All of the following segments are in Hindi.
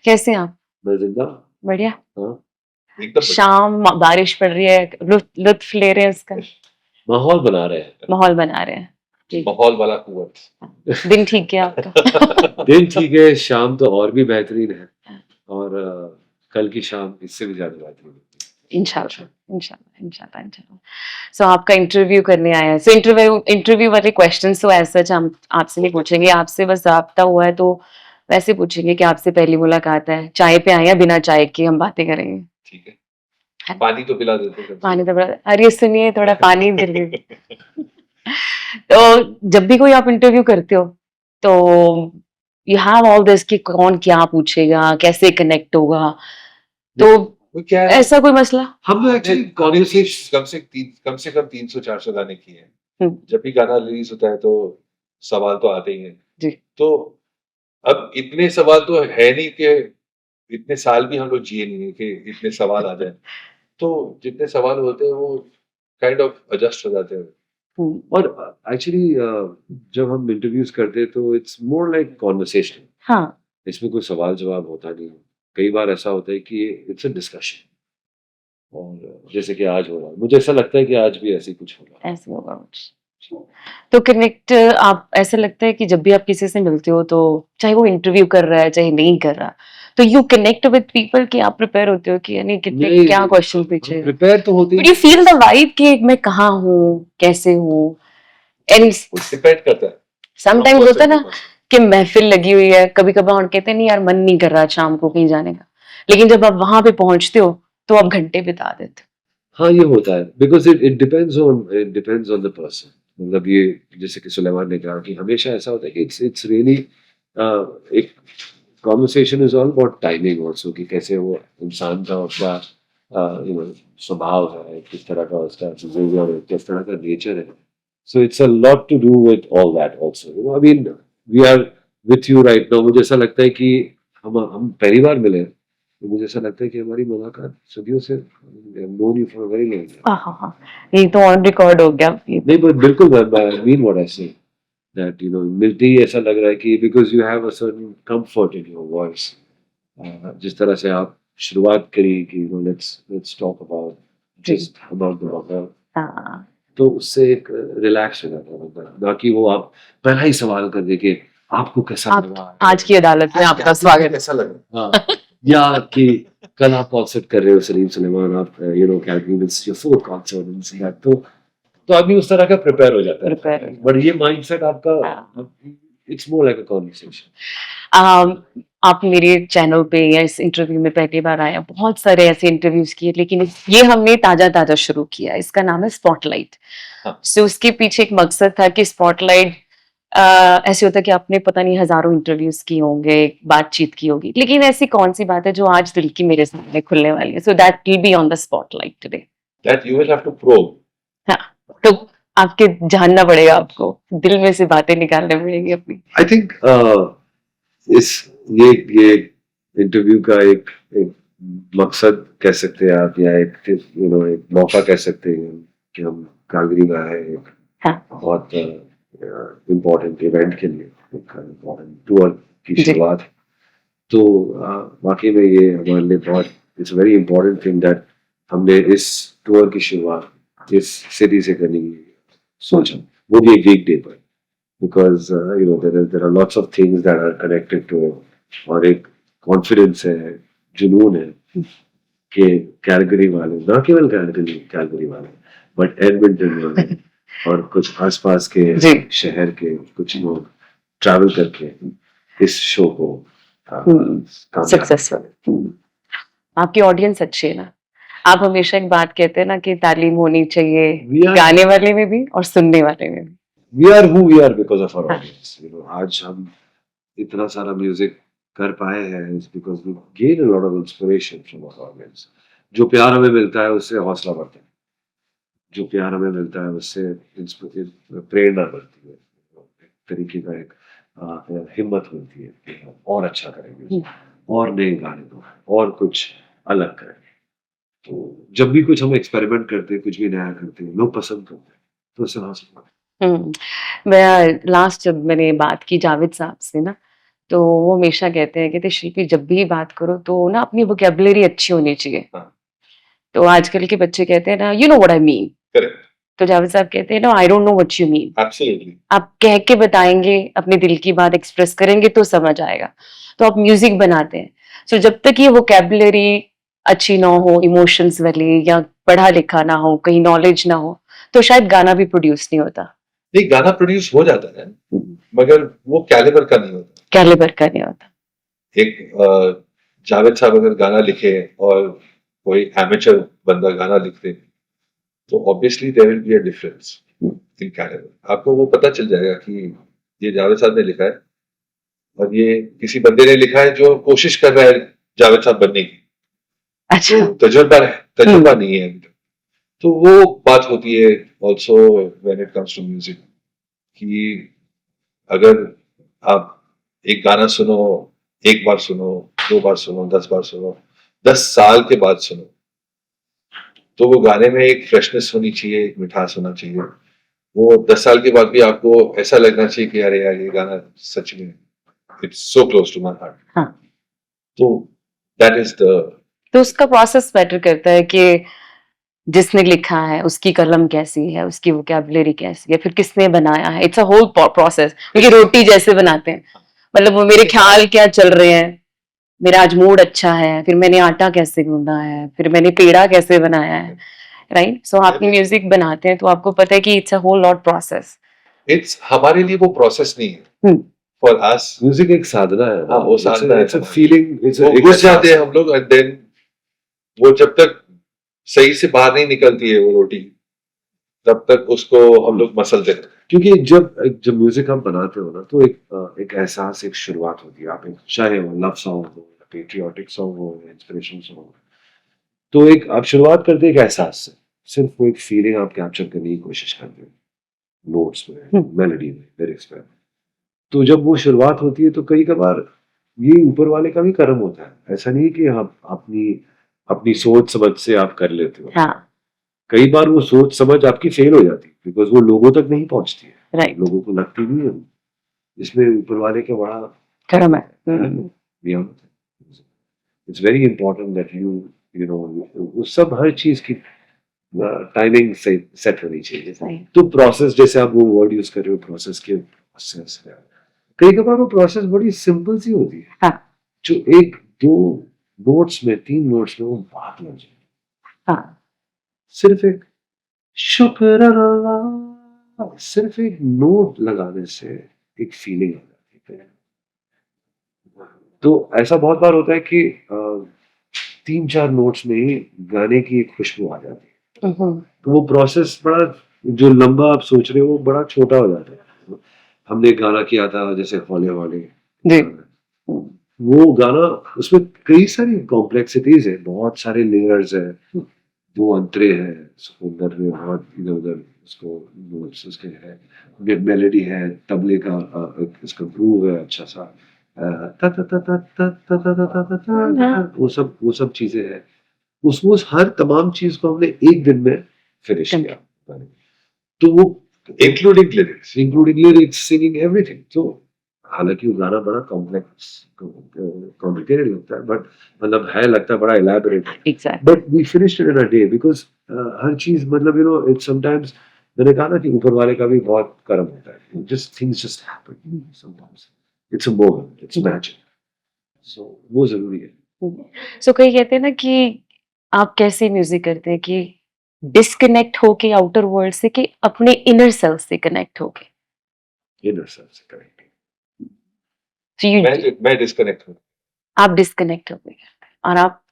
कैसे हैं आप? मैं जिंदा। बढ़िया। हाँ, एकदम शाम बारिश पड़ रही है, लुत्फ ले रहे हैं उसका, माहौल बना रहे हैं। माहौल बना रहे हैं जी। माहौल वाला कुंवर। दिन ठीक है आपका? दिन ठीक है, शाम तो और भी बेहतरीन है और कल की शाम इससे भी ज्यादा बेहतरीन है। इंशाल्लाह इंशाल्लाह इंशाल्लाह इंशाल्लाह। सो आपका इंटरव्यू करने आया है, सो इंटरव्यू वाले क्वेश्चंस तो ऐसा हम आपसे नहीं पूछेंगे, आपसे बस ज़ाब्ता हुआ है तो वैसे पूछेंगे कि आपसे पहली मुलाकात है, चाय पे आए हैं, बिना चाय के हम बातें करेंगे। ठीक है, पानी तो पिला देते हैं। पानी तो बड़ा, अरे सुनिए थोड़ा पानी दे लीजिए। तो जब भी कोई आप इंटरव्यू करते हो तो यू हैव ऑल दिस कि कौन क्या पूछेगा, कैसे कनेक्ट होगा, तो वो क्या है, ऐसा कोई मसला? हम एक्चुअली कॉन्वर्सेशन कम से कम 300-400 गाने किए हैं। हम्म, जब भी गाना रिलीज होता है तो सवाल तो आते ही हैं जी। तो अब इतने सवाल तो है नहीं कि इतने साल भी हम लोग जिए नहीं है कि इतने सवाल आ जाए, तो जितने सवाल होते हैं वो काइंड ऑफ एडजस्ट हो जाते हैं। हम्म, और एक्चुअली जब हम इंटरव्यूज करते हैं तो इट्स मोर लाइक कॉन्वर्सेशन। हाँ इसमें कोई सवाल जवाब होता नहीं है। कई बार ऐसा होता है कि इट्स अ डिस्कशन, और जैसे कि आज हो रहा है, मुझे ऐसा लगता है कि आज भी ऐसे ही कुछ हो रहा है। ऐसे होगा कुछ। तो कनेक्ट आप, ऐसा लगता है कि जब भी आप किसी से मिलते हो तो चाहे वो इंटरव्यू कर रहा है चाहे नहीं कर रहा, तो यू कनेक्ट विद पीपल कि आप प्रिपेयर होते हो कि यानी कितने नहीं, क्या क्वेश्चन पूछे, प्रिपेयर तो होते but you feel the vibe कि मैं कहाँ हूँ, कैसे हूँ, एंड वो डिपेंड करता है। समटाइम्स होता है ना person। कि महफिल लगी हुई है, कभी कभार हम कहते हैं नहीं यार मन नहीं कर रहा शाम को कहीं जाने का, लेकिन जब आप वहां पे पहुंचते हो तो आप घंटे बिता देते हाँ, ये होता है because it depends on the person. मतलब ये जैसे कि सुलेमान ने कहा कि हमेशा ऐसा होता है कि इट्स रियली एक conversation is all about timing also, कि कैसे वो इंसान का उसका स्वभाव है, किस तरह का उसका बिहेवियर है, किस तरह का नेचर है। So it's a lot to do with all that also. I mean we are with you right now. मुझे ऐसा लगता है कि हम पहली बार मिले हैं, तो मुझे ऐसा लगता है कि हमारी मुलाकात सदियों से known you for very long. हो। हाँ हाँ, ये तो ऑन रिकॉर्ड हो गया ये। नहीं, but बिल्कुल आई मीन व्हाट आई से, दैट मिलते ही ऐसा लग रहा है कि because you have a certain comfort in your voice. जिस तरह से आप शुरुआत करी कि let's talk about just about the work, हाँ तो उससे एक रिलैक्स हो जाता है बंदा, ना कि वो आप पहला ही सवाल कर दे कि आपको कैसा आप लगा आज की अदालत में आपका स्वागत। कैसा लगा। हाँ, या कि कल आप कॉन्सर्ट कर रहे हो सलीम सुलेमान, आप कैलकली it's your fourth concert in that, तो आदमी उस तरह का प्रिपेयर हो जाता है। Prepare। बट ये माइंडसेट आपका, हाँ। It's more like a conversation. आप मेरे चैनल पे या इस इंटरव्यू में पहली बार आए हैं, बहुत सारे ऐसे इंटरव्यूज किए, लेकिन ये हमने ताजा ताजा शुरू किया, इसका नाम है स्पॉटलाइट। हाँ। सो उसके पीछे एक मकसद था कि स्पॉटलाइट ऐसे होता है कि आपने पता नहीं हजारों इंटरव्यूज किए होंगे, बातचीत की होगी, लेकिन ऐसी कौन सी बात है जो आज दिल की मेरे सामने खुलने वाली है, so that will be on the spotlight today. That you will have to probe। हाँ, तो आपके जानना पड़ेगा, आपको दिल में से बातें निकालनी पड़ेगी अपनी। आई थिंक इस ये इंटरव्यू का एक मकसद कह सकते हैं आप, या एक मौका कह सकते हैं कि हम कालगरी में आए एक हाँ। बहुत इम्पोर्टेंट इवेंट के लिए, एक इम्पोर्टेंट टूर की जी। शुरुआत। तो वाकई में ये हमारे लिए बहुत it's very important thing that हमने इस टूर की शुरुआत इस सिटी से करने की सोचा, वो भी एक वीक डे पर, because there are lots of things that are connected to it, और एक कॉन्फिडेंस है, जुनून है कि कैलगरी वाले, ना केवल कैलगरी वाले बट एडमिंटन वाले और कुछ आसपास के जी। शहर के कुछ लोग ट्रैवल करके इस शो को सक्सेसफुल। आपकी ऑडियंस अच्छी है ना, आप हमेशा एक बात कहते हैं ना कि तालीम होनी चाहिए We are- गाने वाले में भी और सुनने वाले में भी। We are who we are because of our हाँ। ऑडियंस। आज हम इतना सारा म्यूजिक कर पाए हैं is because we gain a lot of inspiration from our audience. जो प्यार हमें मिलता है उससे हौसला बढ़ता है, जो प्यार हमें मिलता है उससे प्रेरणा बढ़ती है, एक तरीके का एक हिम्मत मिलती है कि हम और अच्छा करेंगे, और नए गाने दो, और कुछ अलग करेंगे। तो जब भी कुछ हम एक्सपेरिमेंट करते हैं, कुछ भी नया करते हैं, लोग पसंद करते हैं, तो उससे हौसला बढ़ता मैं लास्ट जब मैंने बात की जावेद साहब से ना, तो वो हमेशा कहते शिल्पी जब भी बात करो तो ना अपनी वोकैबुलरी अच्छी होनी चाहिए। हाँ। तो आजकल के बच्चे कहते हैं ना, you know what I mean. Correct, तो जावेद साहब कहते हैं, no I don't know what you mean. Absolutely. आप कह के बताएंगे, अपने दिल की बात एक्सप्रेस करेंगे तो समझ आएगा। तो आप म्यूजिक बनाते हैं, सो जब तक ये वोकैबुलरी अच्छी ना हो, इमोशंस वाली, या पढ़ा लिखा ना हो, कहीं नॉलेज ना हो, तो शायद गाना भी प्रोड्यूस नहीं होता, नहीं, गाना प्रोड्यूस हो जाता है, मगर वो कैलिबर का नहीं होता। कैलिबर का नहीं होता। एक जावेद साहब अगर गाना लिखे और कोई एमेचर बंदा गाना लिख दे, तो obviously there will be a difference in calibre. आपको वो पता चल जाएगा कि ये जावेद साहब ने लिखा है और ये किसी बंदे ने लिखा है जो कोशिश कर रहा है जावेद साहब बनने की। अच्छा। तो तजुर्बा नहीं है अभी तक। तो वो बात होती है also when it comes to music, कि अगर आप एक गाना सुनो, एक बार सुनो, 2 बार सुनो, 10 बार सुनो, 10 साल के बाद सुनो, तो वो गाने में एक फ्रेशनेस होनी चाहिए, एक मिठास होना चाहिए। वो 10 साल के बाद भी आपको ऐसा लगना चाहिए कि अरे यार ये गाना सच में it's so close to my heart. हाँ। तो दैट इज द तो उसका प्रोसेस मैटर करता है कि जिसने लिखा है उसकी कलम कैसी है, उसकी वोकैबुलरी कैसी है, फिर किसने बनाया है। इट्स अ होल प्रोसेस, क्योंकि रोटी जैसे बनाते हैं, मतलब वो मेरे ख्याल क्या चल रहे हैं, मेरा आज मूड अच्छा है, फिर मैंने आटा कैसे गूंदा है, फिर मैंने पेड़ा कैसे बनाया है, राइट। सो आप म्यूजिक बनाते हैं तो आपको पता है कि it's a whole lot process. It's हमारे लिए वो प्रोसेस नहीं है। फॉर अस म्यूजिक एक साधना है। हाँ, वो साधना है। इट्स अ फीलिंग, इट्स वो घुस जाते हैं हम लोग, एंड देन वो जब तक सही से बाहर नहीं निकलती है वो रोटी, तब तक उसको हम लोग मसलते हैं। क्योंकि जब जब म्यूजिक आप बनाते हो ना, तो एक एहसास, एक शुरुआत होती है। आप एक, चाहे वो लव सॉन्ग हो, पेट्रियोटिक सॉन्ग हो, इंस्पिरेशन सॉन्ग हो, तो एक आप शुरुआत करते हैं एक एहसास से। सिर्फ वो एक फीलिंग आप कैप्चर करने की कोशिश करते हो, नोट्स में, मेलोडी में, लिरिक्स में। तो जब वो शुरुआत होती है तो कई कबार ये ऊपर वाले का भी कर्म होता है। ऐसा नहीं कि आप अपनी अपनी सोच समझ से आप कर लेते हो। हाँ, कई बार वो सोच समझ आपकी फेल हो जाती है, बिकॉज वो लोगों तक नहीं पहुंचती है, राइट। लोगों को लगती नहीं है। इसमें ऊपर वाले का बड़ा कर्म है। It's very important that you know, वो सब हर चीज की टाइमिंग से सेट होनी चाहिए। सही। तो प्रोसेस, जैसे आप वो वर्ड यूज कर रहे हो, प्रोसेस के प्रोसेस है, कई बार वो प्रोसेस बड़ी सिंपल सी होती है। हाँ। जो एक दो नोट्स में, 3 नोट्स में वो बात लग जाए। हाँ। सिर्फ एक शुक्र अल्लाह, सिर्फ एक नोट लगाने से एक फीलिंग आ जाती है। तो ऐसा बहुत बार होता है कि 3-4 नोट्स में ही गाने की एक खुशबू आ जाती है। तो वो प्रोसेस बड़ा, जो लंबा आप सोच रहे हो, वो बड़ा छोटा हो जाता है। हमने एक गाना किया था जैसे हौले हौले जी। वो गाना, उसमें कई सारी कॉम्प्लेक्सिटीज है, बहुत सारे लेयर्स है, 2 अंतरे हैं, सुंदर में बहुत इधर उधर उसको नोट्स उसके है, मेलोडी है, तबले का इसका ग्रूव है अच्छा सा, ता ता ता ता ता ता ता ता ता ता ता, वो सब चीजें हैं। उसमें उस हर तमाम चीज को हमने एक दिन में फिनिश किया। तो वो इंक्लूडिंग लिरिक्स, सिंगिंग, एवरीथिंग। तो हालांकि वो गाना बड़ा कॉम्प्लिकेटेड लगता है, बट मतलब है, लगता है बड़ा elaborate, exactly. But we finished it in a day, because हर चीज मतलब इट्स समटाइम्स, मैंने कहा ना कि ऊपर वाले का भी बहुत कर्म होता है। Just things just happen sometimes, it's a moment, it's magic. So वो जरूरी है। सो कई कहते हैं ना कि आप कैसे म्यूजिक करते हैं कि डिस्कनेक्ट होके आउटर वर्ल्ड से, कि अपने इनर सेल्फ से कनेक्ट होके। इनर सेल्फ से करेक्ट। So मैं डिस्कनेक्ट हूँ। आप डिस्कनेक्ट होके करते हैं और आप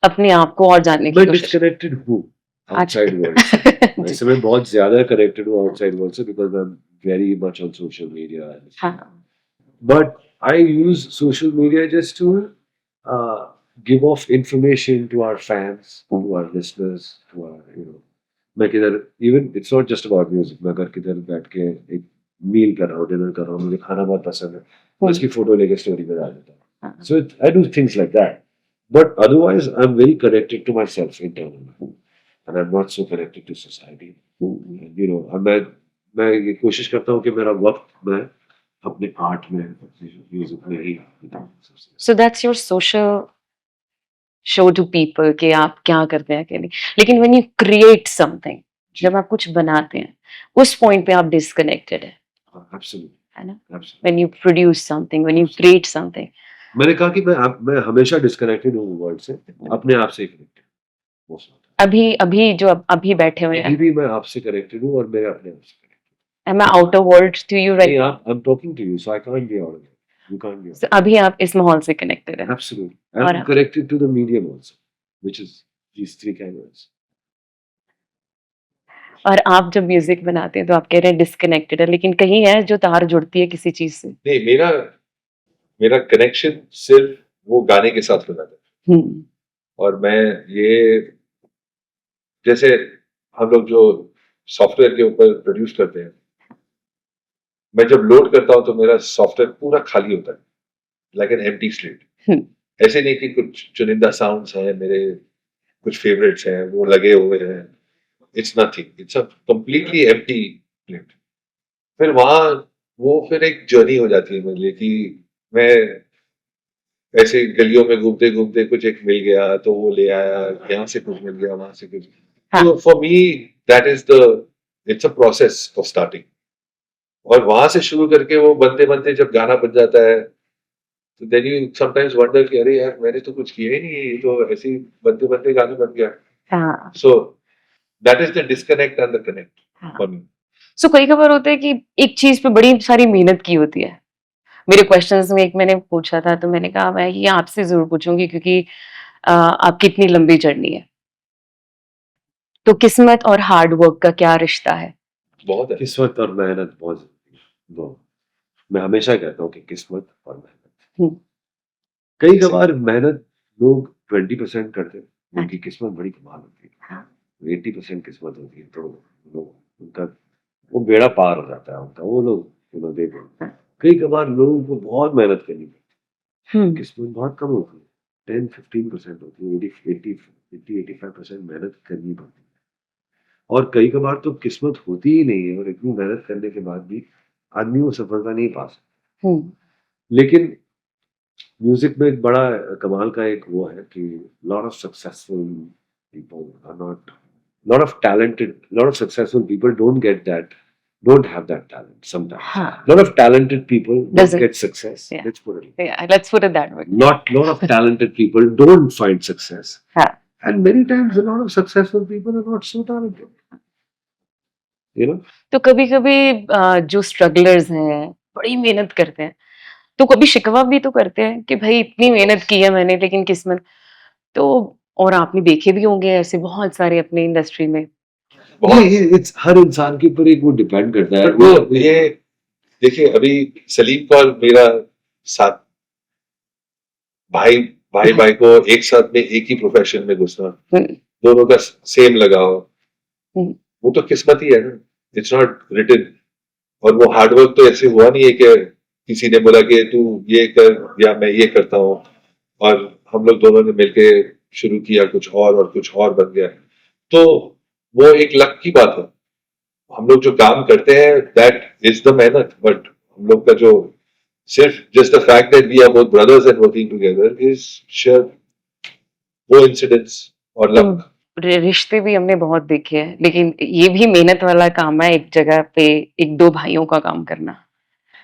अपने आप को और जानने की मैं कोशिश। डिस्कनेक्टेड हूँ आउटसाइड वर्ल्ड से। वैसे मैं बहुत ज्यादा कनेक्टेड हूँ आउटसाइड वर्ल्ड से, because I am very much on social media. हाँ। But I use social media just to give off information to our fans, to our listeners, to our, you know, मैं किधर, even it's not just about music, मैं अगर किधर बैठ के एक मील कर रहा हूँ, डिनर कर रहा हूँ, मुझे खाना बहुत पसंद है, मैं उसकी फोटो लेके स्टोरी में डाल देता हूँ. So I do things like that. But otherwise, I'm very connected to myself internally, and I'm not so connected to society. You know, मैं ये कोशिश करता हूँ कि मेरा वक्त मैं अपने आर्ट में, अपने म्यूजिक में ही बिताऊं सबसे. So that's your social show to people कि आप क्या करते हैं, क्या नहीं. लेकिन when you create something, जब आप कुछ बनाते हैं, उस point पे आप disconnected है, Absolutely, है ना? absolutely. When you produce something, when you create something. मैंने कहा कि मैं हमेशा डिस्कनेक्टेड हूँ वर्ल्ड से, अपने आप से कनेक्टेड मोस्ट ऑफ द अभी जो अभी बैठे हुए टाइम. अभी हैं, भी मैं आपसे कनेक्टेड हूँ और मेरे अपने आप से connected. am I outer world to you right नहीं, now? आप, I'm talking to you, so I can't be out of it. You can't be out So of अभी आप इस माहौल से connected it. हैं. Absolutely. और I'm connected to the medium also, which is these three cameras. और आप जब म्यूजिक बनाते हैं तो आप कह रहे हैं डिस्कनेक्टेड है, लेकिन कहीं है जो तार जुड़ती है किसी चीज से. नहीं, मेरा कनेक्शन सिर्फ वो गाने के साथ हो जाता है. हम्म. और मैं ये, जैसे हम लोग जो सॉफ्टवेयर के ऊपर प्रोड्यूस करते हैं, मैं जब लोड करता हूँ तो मेरा सॉफ्टवेयर पूरा खाली होता है, लाइक एन एम्प्टी स्लेट. हम्म. ऐसे नहीं कि कुछ चुनिंदा साउंड्स हैं, मेरे कुछ फेवरेट्स हैं वो लगे हुए हैं. It's nothing, it's a completely empty plate. फिर वहां वो फिर एक जर्नी हो जाती है मेरे लिए कि मैं ऐसे गलियों में घूमते घूमते कुछ एक मिल गया तो वो ले आया, यहाँ से कुछ मिल गया, वहां से कुछ. हाँ. तो for me that is the, it's a process of starting. और वहां से शुरू करके वो बनते बनते जब गाना बन जाता है तो देन यू समटाइम्स वंडर कि अरे यार मैंने तो कुछ किया ही नहीं, ये तो ऐसे ही बनते बनते गाने बन गया. हाँ. So that is the disconnect and the connect for me. So कई खबर होता है कि एक चीज पे बड़ी सारी मेहनत की होती है. मेरे क्वेश्चंस में एक मैंने पूछा था तो मैंने कहा मैं ये आपसे जरूर पूछूंगी क्योंकि आपकी इतनी लंबी जर्नी है. तो किस्मत और हार्ड वर्क का क्या रिश्ता है? बहुत है. किस्मत और मेहनत बहुत जरूरी है, दो. मैं हमेशा कहता हूँ कि किस्मत और मेहनत. हम्म. कई बार मेहनत लोग 20% करते हैं, उनकी किस्मत बड़ी कमाल होती है. हाँ. 80% किस्मत होती है, तो लोग उनका वो बेड़ा पार हो जाता है उनका, वो लोग देखो. कई बार लोगों को बहुत मेहनत करनी पड़ती है, किस्मत बहुत कम होती है, 10-15% होती है. 80-85% मेहनत करनी पड़ती है. और कई बार तो किस्मत होती ही नहीं है और इतनी मेहनत करने के बाद भी आदमी वो सफलता नहीं पा सकता. लेकिन म्यूजिक में एक बड़ा कमाल का एक वो है कि lot of successful people are not, lot of successful people don't have that talent sometimes. हाँ. Lot of talented people don't Doesn't- get success. Yeah. Let's put it. Yeah, let's put it that way. Lot of talented people don't find success. हाँ. And many times a lot of successful people are not so talented. You know? तो कभी कभी जो स्ट्रगलर्स हैं बड़ी मेहनत करते हैं तो कभी शिकवा भी तो करते हैं कि भाई इतनी मेहनत की है मैंने लेकिन किस्मत तो. और आपने देखे भी होंगे ऐसे बहुत सारे अपने इंडस्ट्री में. It's हर इंसान के ऊपर एक वो डिपेंड करता है. बट वो ये देखिए, अभी सलीम कौर मेरा साथ, भाई को एक साथ में एक ही प्रोफेशन में घुसना, दोनों का सेम लगाव, वो तो किस्मत ही है ना. It's not written. और वो हार्डवर्क तो ऐसे हुआ नहीं है कि किसी ने बोला कि तू ये कर या मैं ये करता हूँ और हम लोग दोनों ने मिलके शुरू किया कुछ और कुछ और बन गया. तो वो एक लक की बात है. हम लोग जो काम करते हैं दैट इज द मेहनत. बट हम लोग का जो सिर्फ just the fact that we are both brothers and working together is share वो इंसिडेंट्स और लक. रिश्ते भी हमने बहुत देखे हैं लेकिन ये भी मेहनत वाला काम है एक जगह पे एक दो भाइयों का काम करना.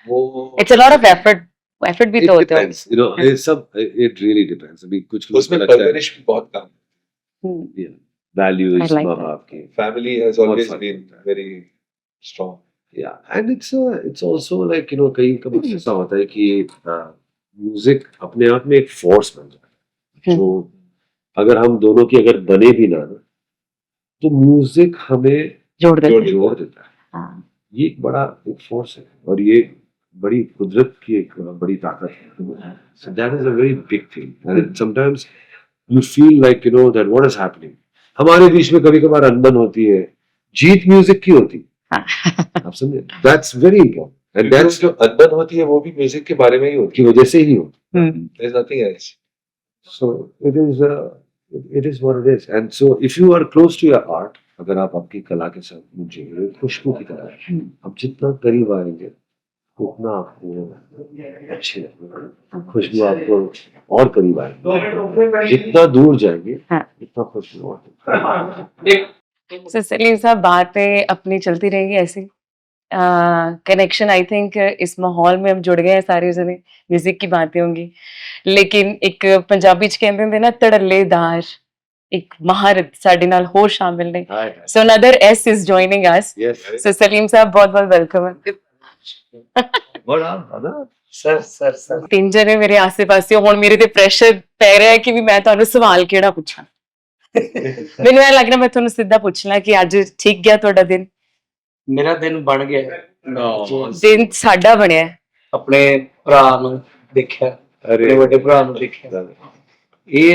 वो it's a lot of effort भी It तो होता है. depends, you know, it really depends. अभी कुछ लोग उसमें लगता है परवरिश भी बहुत काम. हम्म. values I like माँ that. बाप की. फैमिली हैज बहुत ऑलवेज फर्क बीन होता है. Very strong. Yeah, and it's also like, you know, कई कभी ऐसा होता है कि म्यूजिक अपने आप में एक फोर्स बन जाता है. जो अगर हम दोनों की अगर बने भी ना तो म्यूजिक हमें जोड़ देते हैं. जोड़ देता है. हाँ. ये एक बड़ा एक फोर्स है और ये बड़ी कुदरत की एक बड़ी ताकत है. So that is a very big thing. And sometimes you feel like you know that what is happening. हमारे बीच में कभी कभार अनबन होती है, जीत म्यूजिक की होती है, आप समझे? That's very important. And that's जो अनबन होती है वो भी म्यूजिक के बारे में ही होती की वजह से ही होती हम्म, है. There's nothing else. So it is what it is. And so if you are close to your art, अगर आप आपकी कला के साथ जुड़े खुशबू की तरह है, आप जितना करीब आएंगे उतना आपको अच्छे लगेगा, खुशबू आपको और करीब आएगी, जितना दूर जाएंगे हाँ. उतना खुशबू और So सलीम साहब, बातें अपनी चलती रहेंगी ऐसी. कनेक्शन आई थिंक इस माहौल में हम जुड़ गए हैं सारे जने, म्यूजिक की बातें होंगी, लेकिन एक पंजाबी च कहंदे हुंदे ना धड़ल्लेदार एक महारत साडे नाल होर शामिल ने. So another S is joining us. Yes. सो सलीम साहब बहुत बहुत वेलकम है. What up, brother? सर तीन जने मेरे आसे पासे हुण मेरे ते प्रेशर पै रहा है कि भी मैं ਤੁਹਾਨੂੰ सवाल ਕਿਹੜਾ ਪੁੱਛਾਂ. ਮੈਨੂੰ ਇਹ ਲੱਗ ਰਿਹਾ ਮੈਂ ਤੁਹਾਨੂੰ ਸਿੱਧਾ ਪੁੱਛਣਾ ਕਿ ਅੱਜ ਠੀਕ ਗਿਆ ਤੁਹਾਡਾ ਦਿਨ. ਮੇਰਾ ਦਿਨ ਬਣ ਗਿਆ ਹੈ। ਦਿਨ ਸਾਡਾ ਬਣਿਆ ਹੈ. ਆਪਣੇ ਭਰਾ ਨੂੰ ਦੇਖਿਆ, अरे अपने बड़े भरा ਨੂੰ देखा. ये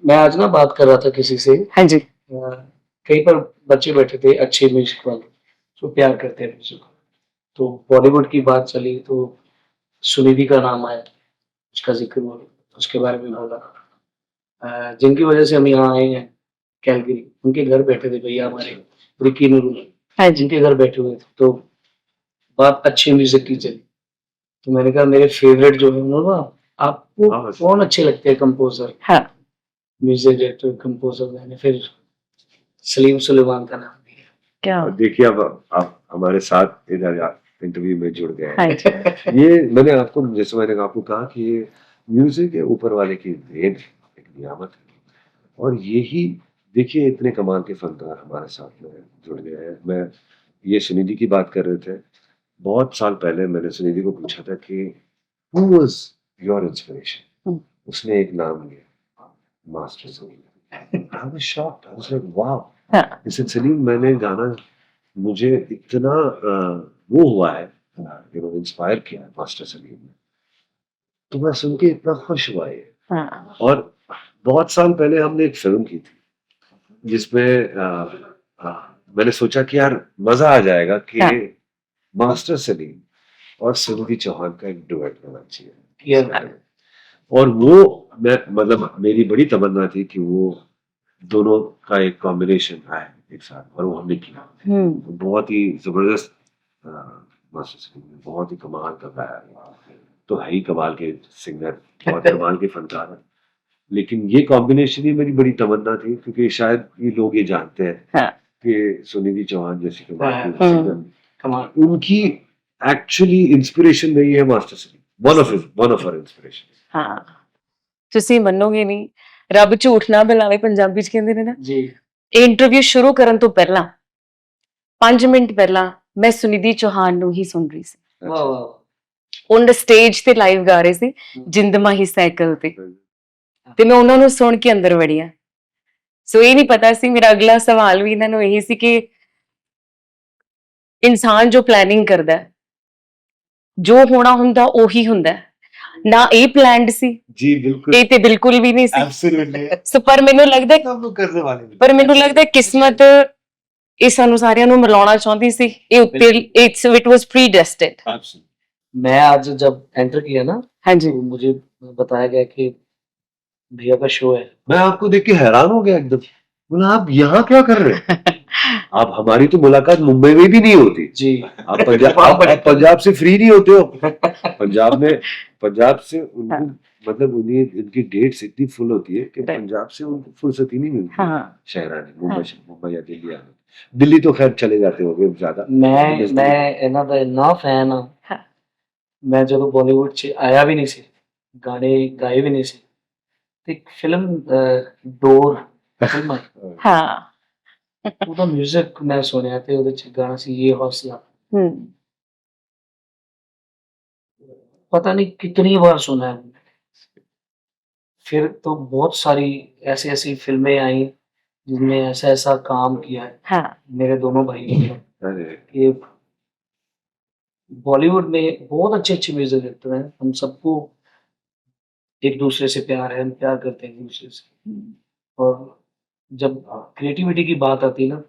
मैं आज ना बात कर रहा था किसी से, हाँ जी. कहीं पर बच्चे बैठे थे अच्छे म्यूजिक वाले जो प्यार करते हैं म्यूजिक को, तो बॉलीवुड की बात चली तो सुनिधि का नाम आया, उसका जिक्र हुआ, उसके बारे में बोला. जिनकी वजह से हम यहाँ आए हैं कैलगरी, उनके घर बैठे थे भैया हमारे रिकी नूर, हाँ जी. जिनके घर बैठे हुए थे, तो बात अच्छी म्यूजिक की चली. तो मैंने कहा मेरे फेवरेट जो है उन्होंने ना, आपको हाँ. कौन अच्छे लगते हैं कंपोजर, हाँ. Music director, composer? मैंने फिर सलीम सुलेमान का नाम दिया. क्या? और देखिए अब आप हमारे साथ इधर इंटरव्यू में जुड़ गए हैं. हाँ जी. ये मैंने आपको जैसे मैंने आपको कहा कि ये म्यूजिक है ऊपर वाले की देन है, एक नियामत है. और यही देखिए इतने कमाल के फनकार हमारे साथ में जुड़ गए हैं. मैं ये सुनिधि की बात कर रहे थे, बहुत साल पहले मैंने सुनिधि को पूछा था कि हु वाज योर इंस्पिरेशन. उसने एक नाम लिया, master Salim. I was shocked. I was like wow. हाँ. इसे सलीम मैंने गाना मुझे इतना वो हुआ है, यू नो इंस्पायर किया है मास्टर सलीम ने, तो मैं सुन के इतना खुश हुआ ये. हाँ. और बहुत साल पहले हमने एक फिल्म की थी जिसमें मैंने सोचा कि यार मजा आ जाएगा कि हाँ. मास्टर सलीम और सुनिधि चौहान का एक डुएट होना चाहिए. ये और वो मैं मतलब मेरी बड़ी तमन्ना थी कि वो दोनों का एक कॉम्बिनेशन आए एक साथ, और वो हमने किया. बहुत ही जबरदस्त. मास्टर सलीम ने बहुत ही कमाल का गाया, तो है ही कमाल के सिंगर, बहुत कमाल के फनकार हैं. लेकिन ये कॉम्बिनेशन ही मेरी बड़ी तमन्ना थी, क्योंकि शायद ये लोग ये जानते हैं हाँ. कि सुनिधि चौहान जैसी कमाल की हाँ. सिंगर, कमाल. उनकी एक्चुअली इंस्पिरेशन रही है master Salim. One of our inspiration. हाँ. ਤੁਸੀਂ ਮੰਨੋਗੇ ਨਹੀਂ, ਰੱਬ ਝੂਠ ਨਾ ਬੁਲਾਵੇ ਪੰਜਾਬੀ ਚ ਕਹਿੰਦੇ ਨੇ ਨਾ. जी. ਇਹ ਇੰਟਰਵਿਊ ਸ਼ੁਰੂ ਕਰਨ ਤੋਂ ਪਹਿਲਾਂ 5 ਮਿੰਟ ਪਹਿਲਾਂ ਮੈਂ ਸੁਨਿਧੀ ਚੌਹਾਨ ਨੂੰ ਹੀ ਸੁਣ ਰਹੀ ਸੀ. वाह वाह. ਉਹਨਾਂ ਸਟੇਜ ਤੇ ਲਾਈਵ ਗਾ ਰਹੇ ਸੀ ਜਿੰਦ ਮਾਹੀ ਸਾਈਕਲ ਤੇ, ਤੇ ਮੈਂ ਉਹਨਾਂ ਨੂੰ ਸੁਣ ਕੇ ਅੰਦਰ ਵੜੀ ਆ. ਸੋ ਇਹ ਨਹੀਂ ਪਤਾ ਸੀ, ਮੇਰਾ ਅਗਲਾ ਸਵਾਲ ਵੀ ਇਹਨਾਂ ਨੂੰ ਇਹੀ ਸੀ ਕਿ ਇਨਸਾਨ ਜੋ ਪਲੈਨਿੰਗ ਕਰਦਾ ਹੈ, ਜੋ ਹੋਣਾ ਹੁੰਦਾ ਉਹੀ ਹੁੰਦਾ ਹੈ. ਨਾ ਇਹ ਪਲਾਨਡ ਸੀ, जी बिल्कुल. ਇਹ ਤੇ ਬਿਲਕੁਲ ਵੀ ਨਹੀਂ ਸੀ. एब्सोल्युटली. ਸੋ ਪਰ ਮੈਨੂੰ ਲੱਗਦਾ ਪਰ ਮੈਨੂੰ ਲੱਗਦਾ ਕਿਸਮਤ ਇਹ ਸਾਨੂੰ ਸਾਰਿਆਂ ਨੂੰ ਮਿਲਾਉਣਾ ਚਾਹੁੰਦੀ ਸੀ. ਇਹ ਉੱਤੇ ਇਟ ਵਾਸ ਪ੍ਰੀਡੈਸਟਿਨਡ. Absolutely. मैं आज जब एंटर किया ना, ਹਾਂਜੀ. तो मुझे बताया गया कि भैया का शो है. मैं आपको देख के हैरान हो गया एकदम. बोला आप यहाँ क्या कर रहे हैं? आप हमारी तो मुलाकात मुंबई में भी नहीं होती. जी. आप पंजाब से फ्री नहीं होते हो. पंजाब से उनको मतलब उन्हें इनकी डेट्स इतनी फुल होती है कि Right. पंजाब से उनको फुर्सत ही नहीं मिलती. हाँ. शहराने हाँ. मुंबई या दिल्ली आने. दिल्ली तो खैर चले जाते होंगे ज्यादा. मैं ਇਹਨਾਂ ਦਾ ਇੰਨਾ ਫੈਨ ਆ. ਹਾਂ. ਮੈਂ ਜਦੋਂ ਬਾਲੀਵੁੱਡ 'ਚ ਆਇਆ ਵੀ ਨਹੀਂ ਸੀ, ਗਾਣੇ ਗਾਏ ਵੀ ਨਹੀਂ ਸੀ, ਤੇ ਇੱਕ ਫਿਲਮ ਡੋਰ ਫਿਲਮ ਆਈ, ਹਾਂ. ਉਹਦਾ 뮤직 ਮੈਂ ਸੁਣਿਆ ਤੇ ਉਹਦੇ 'ਚ ਗਾਣਾ ਸੀ ਇਹ ਹੌਸਲਾ. ਹੂੰ. पता नहीं कितनी बार सुना है. फिर तो बहुत सारी ऐसी ऐसी फिल्में आई जिनमें ऐसा ऐसा काम किया है हाँ. मेरे दोनों भाइयों ने अरे कि बॉलीवुड में बहुत अच्छे अच्छे म्यूजिक डायरेक्टर हैं, हम सबको एक दूसरे से प्यार है, हम प्यार करते हैं एक दूसरे से। और जब क्रिएटिविटी की बात आती है ना,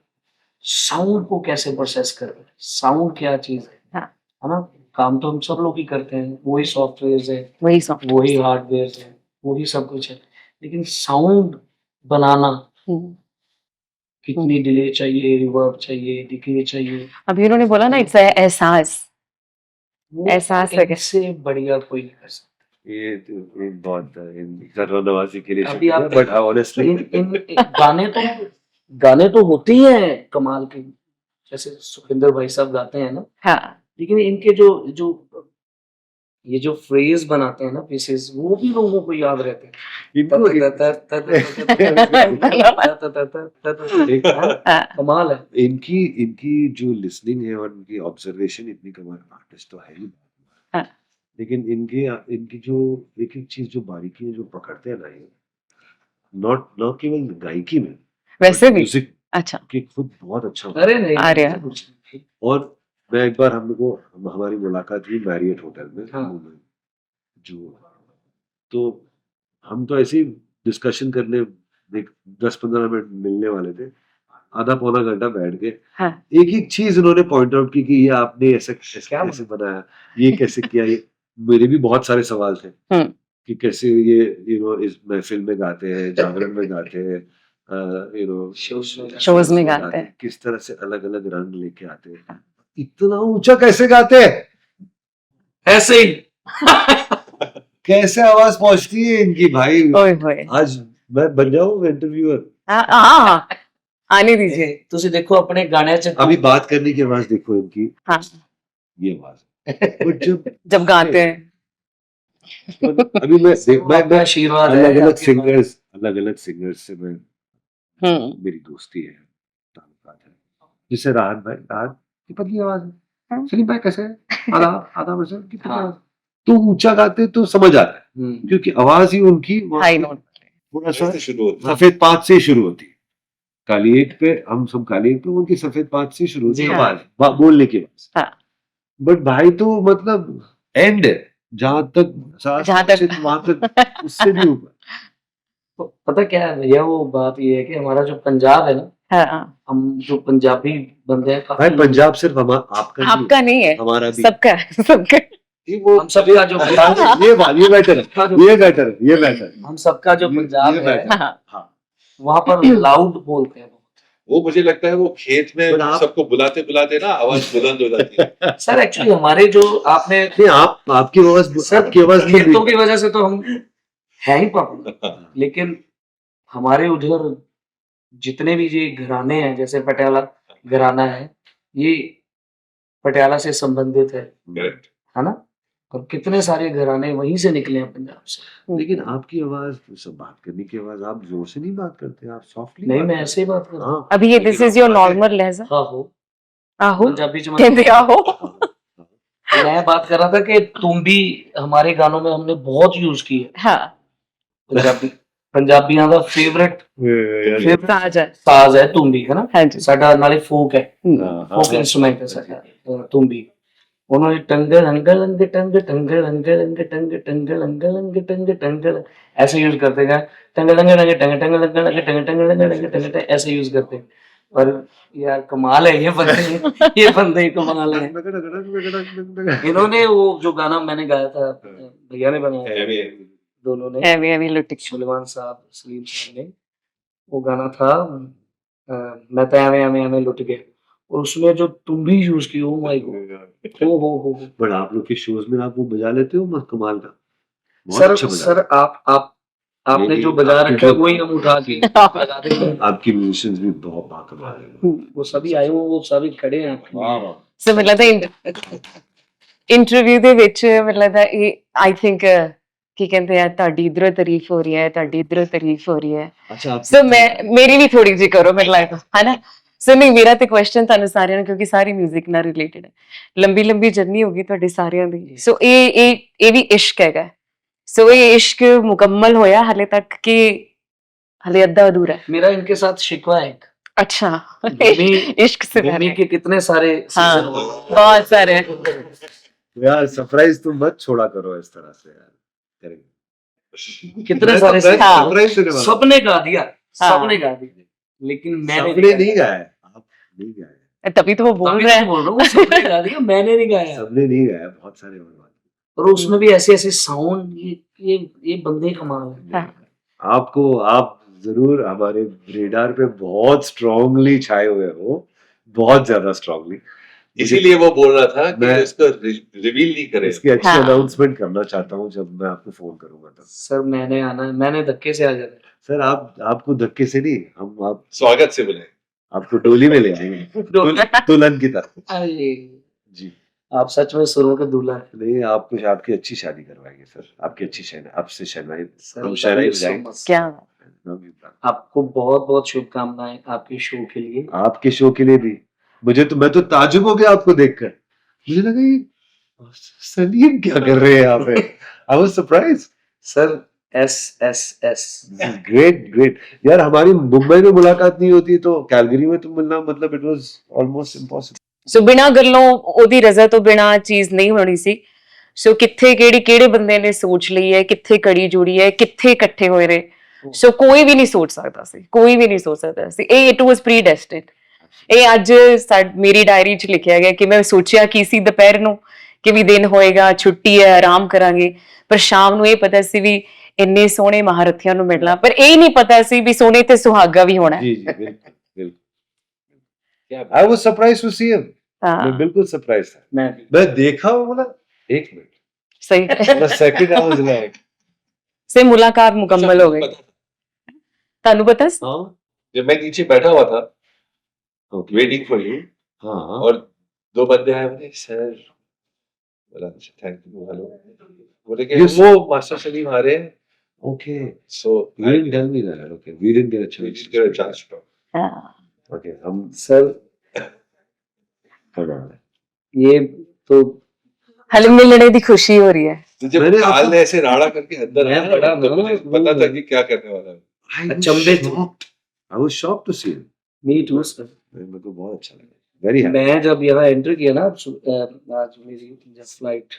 साउंड को कैसे प्रोसेस कर रहे हैं, साउंड क्या चीज हाँ। है ना। काम तो हम सब लोग ही करते हैं, वही सॉफ्टवेयर है, वही सॉन्ग वही हार्डवेयर है, वही सब कुछ है, लेकिन साउंड बनाना कितनी डिले चाहिए, रिवर्ब चाहिए, डिके चाहिए, अभी उन्होंने बोला ना, इट्स एहसास, वो एहसास है क्या? इनसे बढ़िया कोई नहीं कर सकता। ये बहुत जरूर नवाजी के लिए अभी शुक्रिया, आप बट ऑनेस्टली इन गाने तो होते ही हैं कमाल के, जैसे सुखविंदर भाई साहब गाते हैं ना, हाँ लेकिन इनके जो जो ये जो फ्रेज बनाते हैं ना, पीसेस, वो भी लोगों को याद रहते हैं। इनको हाँ, कमाल है। इनकी इनकी जो लिसनिंग है और इनकी ऑब्जर्वेशन इतनी कमाल, आर्टिस्ट तो है ही, हाँ। लेकिन इनकी इनकी जो एक एक चीज जो बारीकी है जो पकड़ते हैं ना, ये नॉट केवल गायकी में, वैसे भी म्यूजिक अच्छा की खुद बहुत अच्छा अरे नहीं, आर्या। ऐसा कुछ नहीं। और मैं एक बार हमारी मुलाकात हुई मैरियट होटल में हाँ। मुंबई, जो तो हम तो ऐसे ही डिस्कशन करने 10-15 मिनट मिलने वाले थे, आधा पौना घंटा बैठ के हाँ एक एक चीज उन्होंने पॉइंट आउट की कि ये आपने ऐसे क्या कैसे बनाया, ये कैसे किया, ये मेरे भी बहुत सारे सवाल थे हम्म। कि कैसे ये इस महफिल में गाते हैं, जागरण में गाते हैं, Shows में गाते हैं। किस तरह से अलग अलग रंग लेके आते हैं, इतना ऊंचा कैसे गाते हैं, ऐसे ही कैसे आवाज पहुंचती है इनकी भाई। ओए होए आज मैं बन जाऊं इंटरव्यूअर, हाँ हाँ, आने दीजिए। ਤੁਸੀਂ ਦੇਖੋ ਆਪਣੇ ਗਾਣਿਆਂ ਚ अभी बात करने की आवाज देखो इनकी, हाँ ये आवाज, बट जब गाते हैं अभी मैं आपका आशीर्वाद है, अलग अलग सिंगर्स से मैं मेरी दोस्ती है, ताल्लुकात है, जैसे राहत भाई, राहत की पतली आवाज है, हाँ। सलीम भाई कैसे है, आधा आधा परसेंट कितनी आवाज, तो ऊंचा गाते तो समझ आता है, क्योंकि आवाज ही उनकी हाई नोट थोड़ा सा ऐसे शुरू होती है। सफेद पात से शुरू होती है, काली ईंट पे हम सब काली ईंट पे, उनकी सफेद पात से शुरू होती है जी हाँ। आवाज, बोलने की आवाज। हाँ। बट भाई तो मतलब एंड है, जहां तक सांस जहां तक- पहुंचे, वहां तक उससे भी ऊपर। तो पता क्या है भैया, वो बात ये है कि हमारा जो पंजाब है ना, हाँ, हम जो पंजाबी बंदे हैं भाई काफी, पंजाब सिर्फ आपका नहीं, आपका नहीं है, हमारा भी सबका है, सबका। ये वो हम सबका जो ये बेटर है, ये बेटर है, ये बेटर है। हम सबका जो पंजाब ये है, बेटर हाँ हाँ। वहां पर लाउड बोलते हैं। वो मुझे लगता है वो खेत में But आप- सबको बुलाते बुलाते ना आवाज बुलंद हो जाती है। सर एक्चुअली हमारे जो आपने नहीं, आपकी आवाज, सर आपकी आवाज नहीं खेतों की वजह से तो हम है ही पॉपुलर, लेकिन हमारे उधर जितने भी ये घराने हैं, जैसे पटियाला घराना है, ये पटियाला से संबंधित Correct. है ना, और कितने सारे घराने वहीं से निकले हैं पंजाब से। लेकिन आपकी आवाज, सब बात करने की आवाज, आप जोर से नहीं बात करते, आप सॉफ्टली नहीं, मैं ऐसे ही बात कर रहा हूँ। हाँ अभी ये दिस इज योर नॉर्मल लहजा। आहो, आहो पंजाबी च कहते आहो। मैं बात कर रहा था कि तुम भी हमारे गानों में हमने बहुत यूज की है हाँ पंजाबी, पंजाबियों का फेवरेट ताज है। साज है तुम्बी, है ना, हाँ जी। साडा नाले फोक है, हम्म। फोक इंस्ट्रूमेंट है साडा तुम्बी। उन्होंने टंगल अंगल अंग टंग टंगल अंगल अंग टंग टंगल अंगल अंग टंग टंगल ऐसे यूज करते हैं, टंगल अंगल अंग टंग टंगल अंगल अंग टंग टंगल अंगल अंग टंग ऐसे यूज करते हैं। पर यार कमाल है ये बंदे कमाल है। इन्होंने वो जो गाना मैंने गाया था, भैया ने बनाया था, दोनों ने, हैवी हैवी लुटिक। सुलेमान साहब, सलीम साहब ने, वो गाना था मैं तो एवे एवे एवे लुट गया, और उसमें जो तुम भी यूज की, ओ माय गॉड, हो। बट आप लोग के शोज में आप वो बजा लेते हो, मस्त कमाल का, बहुत सर अच्छा बजा। सर आपने नहीं, जो बजा आपके रखा है जो- वही हम उठा के लगा देंगे। आपकी म्यूजिशियंस भी बहुत बाकमाल है। वो सभी आए हुए, वो सभी खड़े हैं। सो ਮੈਨੂੰ ਲੱਗਦਾ ਇੰਟਰਵਿਊ ਦੇ ਵਿੱਚ ਮੈਨੂੰ ਲੱਗਦਾ ਇਹ ਆਈ ਥਿੰਕ ਕੀ ਕਹਿੰਦੇ ਆ, ਤੁਹਾਡੀ ਇਧਰੋਂ ਤਾਰੀਫ ਹੋ ਰਹੀ ਹੈ, ਤੁਹਾਡੀ ਇਧਰੋਂ ਤਾਰੀਫ ਹੋ ਰਹੀ ਹੈ। अच्छा आप ਸੋ ਮੈਂ ਮੇਰੀ ਵੀ ਥੋੜੀ ਜਿਹੀ ਕਰੋ ਮੈਨੂੰ ਲੱਗਦਾ ਹੈ ਨਾ। ਸੋ ਨਹੀਂ, ਮੇਰਾ ਤੇ ਕੁਐਸਚਨ ਤੁਹਾਨੂੰ ਸਾਰਿਆਂ ਨੂੰ, ਕਿਉਂਕਿ ਸਾਰੀ 뮤직 ਨਾਲ ਰਿਲੇਟਡ ਹੈ, ਲੰਬੀ ਜਰਨੀ ਹੋਗੀ ਤੁਹਾਡੀ ਸਾਰਿਆਂ ਦੀ। ਸੋ ਇਹ ਵੀ ਇਸ਼ਕ ਹੈਗਾ। ਸੋ ਇਹ ਇਸ਼ਕ ਮੁਕੰਮਲ ਹੋਇਆ ਹਾਲੇ ਤੱਕ ਕਿ ਹਾਲੇ ਅੱਧਾ ਅਧੂਰਾ ਹੈ? मेरा इनके साथ शिकवा है, अच्छा मिमी इश्क से मिमी पहले के कितने सारे हाँ सीजन हुए बहुत सारे हैं। यार सरप्राइज तुम मत छोड़ा करो इस तरह से यार, करेंगे। कितने सारे हाँ। सरप्राइज देने वाला हूँ। सबने गा दिया हाँ। सबने गा दिया लेकिन मैंने सबने नहीं गाया, आप नहीं गाया, तभी तो वो बोल तभी रहे तो हैं। बोल रहा हूँ सबने गा दिया मैंने नहीं गाया सबने नहीं गाया, बहुत सारे और बात। और उसमें भी ऐसे ऐसे साउंड ये बंदे कमाल है हाँ। आपको, आप जरूर हमारे रेडार पे बहुत स्ट्रांगली छाए हुए हो, बहुत ज्यादा स्ट्रांगली। इसीलिए वो बोल रहा था कि मैं- इसको रिवील नहीं करे। इसकी अच्छी हाँ। अनाउंसमेंट करना चाहता हूँ जब मैं आपको फोन करूंगा तब। सर मैंने आना है मैंने धक्के से आ जाना है सर आप, आपको धक्के से नहीं, हम आप स्वागत से बोले। आपको टोली में ले जाएंगे दुल्हन की तरह। अरे जी आप सच में सुरों के दूल्हा हैं नहीं, आपको आपकी अच्छी शादी करवाएंगे सर, आपकी अच्छी शहनाई, आपसे शहनाई, सर हम शहनाई thank you so बजाएंगे। much. क्या आपको बहुत बहुत शुभकामनाएं आपके शो के लिए आपके शो के लिए भी। मैं तो ताजुब हो गया आपको देखकर, मुझे लगा ये सलीम क्या कर रहे हैं यहाँ पे। आई was surprise. Sir S S S great great यार, हमारी मुंबई में मुलाकात नहीं होती तो कैलगरी में तो मिलना, मतलब इट वाज ऑलमोस्ट इम्पॉसिबल। ਸੋ ਬਿਨਾਂ ਗੱਲੋਂ ਉਹਦੀ ਰਜ਼ਾ ਤੋਂ ਬਿਨਾਂ ਚੀਜ਼ ਨਹੀਂ ਹੋਣੀ ਸੀ। ਸੋ ਕਿੱਥੇ ਕਿਹੜੇ ਬੰਦੇ ਨੇ ਸੋਚ ਲਈ ਹੈ, ਕਿੱਥੇ ਕੜੀ ਜੁੜੀ ਹੈ, ਕਿੱਥੇ ਇਕੱਠੇ ਹੋਏ ਨੇ, ਸੋ ਕੋਈ ਵੀ ਨਹੀਂ ਸੋਚ ਸਕਦਾ ਸੀ, ਕੋਈ ਵੀ ਨਹੀਂ ਸੋਚ ਸਕਦਾ ਸੀ। ਇਹ ਇਟ ਵਾਸ ਪ੍ਰੀਡੈਸਟਿਨਡ। ਇਹ ਅੱਜ ਮੇਰੀ ਡਾਇਰੀ 'ਚ ਲਿਖਿਆ ਗਿਆ ਕਿ ਮੈਂ ਸੋਚਿਆ ਕੀ ਸੀ ਦੁਪਹਿਰ ਨੂੰ ਕਿ ਵੀ ਦਿਨ ਹੋਏਗਾ, ਛੁੱਟੀ ਹੈ, ਆਰਾਮ ਕਰਾਂਗੇ, ਪਰ ਸ਼ਾਮ ਨੂੰ ਇਹ ਪਤਾ ਸੀ ਵੀ ਇੰਨੇ ਸੋਹਣੇ ਮਹਾਰਥੀਆਂ ਨੂੰ ਮਿਲਣਾ, ਪਰ ਇਹ ਨਹੀਂ ਪਤਾ ਸੀ ਵੀ ਸੋਹਣੇ ਤੇ ਸੁਹਾਗਾ ਵੀ ਹੋਣਾ। जी जी बिल्कुल बिल्कुल। I was surprise to see him. मैं हाँ बिल्कुल सरप्राइज था। मैं मैं देखा हूँ, बोला एक मिनट, सही for a second I was like, से मुलाकात मुकम्मल हो गई। ਤੁਹਾਨੂੰ पता ਸੀ? हाँ जब मैं नीचे बैठा हुआ था ओके, वेटिंग फॉर यू हाँ और दो बंदे आए, बोले सर, बोला थैंक यू, हेलो, बोले कि Yes. वो मास्टर सलीम आ रहे हैं, okay, so you didn't tell me that. Okay, we didn't get a chance. हाँ Okay, हम सर hold on. ये तो हले मिलने की खुशी हो रही है। तो जब मैंने काल आपको- ने ऐसे राड़ा करके अंदर मैं आया बड़ा तो मुझे ना, पता वो- था कि क्या करने वाला है। I was अचंभित हूँ। shocked. I was shocked to see him. Me too sir मेरे को बहुत अच्छा लगा, very happy. मैं जब यहाँ एंटर किया ना आज मेरी जब फ्लाइट